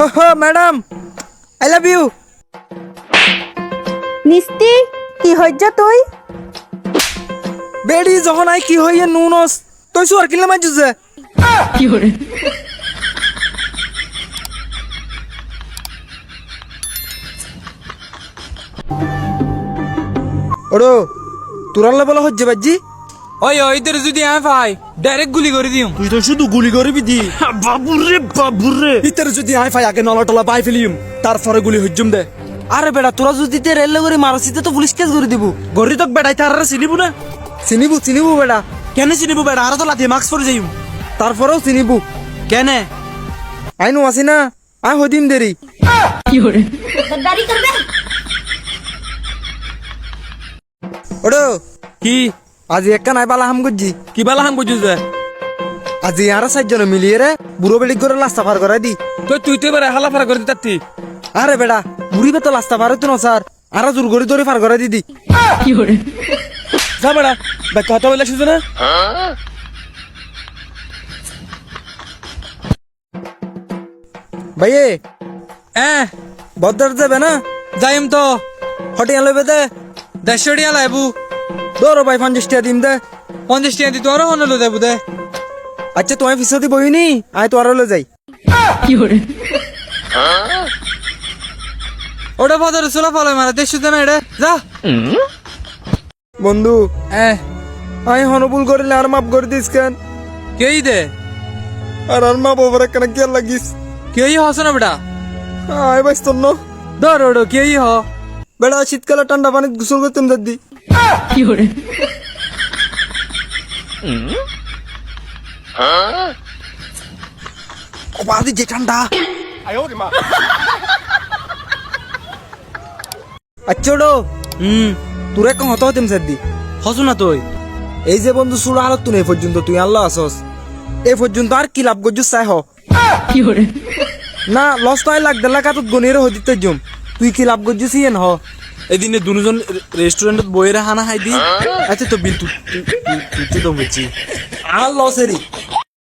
ওহো madam, I love you. নিস্তি কি হজ্জা তুই? বেডি যখন আই কি হইয়ে নুনস তুই সুয়ার কিনলে মাইজুছে। ওরো তোরালে বলা হজ্জে বাজি। ওই ওইদের যদি আমি পাই ডাইরেক্ট গুলি করে দিম। তুই তো শুধু গুলি করবি দি। বাবুরে ইতার যদি আই ফাই আগে নলা টলা পাই ফেলিম তারপরে গুলি হজ্জুম দে। আরে বেটা তোরা যদি তে রেল করে মারছিতে তো পুলিশ কেস করে দিব। গরি তক বেটাই তার চিনিবু না? চিনিবু বেটা। কেন চিনিবু বেটা? আর তো লাথি মাস্ক পরে যাইম। তারপরেও চিনিবু কেন? আইনু আসি না, আই হদিম দেরি। गद्दारी कर बे। ওড়ো কি আজি একটা নাই বালা হাম গজ্জি। কি বালা হাম বুঝু যে আজি আর সাতজন মিলিয়ে রে বুড়ো বেড়ি করে রাস্তা পার করাই দি। তুই তো এবারে হালা ফারা করে দিতাতি। আরে বেটা বুড়ি বে তো রাস্তা পার হইতো না স্যার, আর জোর করে ধরে পার করাই দিদি। যা বেড়া ব্যাগ কথা বলে শুধু না। ভাইয়ে বদ্দার বদর যাবে না? যাইম তো হটিয়া লইবে দে। 150 টাকা লাইবু। দৌড়ো ভাই 50 টাকা দিম দে। 50 টাকা দি তোর হন লো দেবু দে। আচ্ছা তোমায় ফিসতি বইনি, আই তো আর যাই। ওটা বদর সোলা ফলো মারা দেশ শুধু না এটা যা। বন্ধু আই হনবুল করিলে আর মাপ করে দিস কেন? কেই দে আর মাপ ওভার কেন কি লাগিস? কেই হস না বেটা। আই বাইস তোর ন ধর ওড়ো কেই হ বেড়া শীতকালে ঠান্ডা পানি গোসল করতেম দাদি। বাদি যে ঠান্ডা। আচ্ছা ওডো তোরে কম হতো হতেম সাদি হসু না তুই। এই যে বন্ধু সুরা হালত তুই এই পর্যন্ত তুই আল্লাহ আসস এই পর্যন্ত আর কি লাভ গজ্জু চাই হ না লস নয় লাখ 1.5 লাখ হাতত গনির হদিতে জম তুই কি লাভ গজ্জু সিয়েন হ। এদিনে দুজন রেস্টুরেন্টত বইরে হানা খাই দি। আচ্ছা তো বিল তুই তো বুঝছি আর লসেরি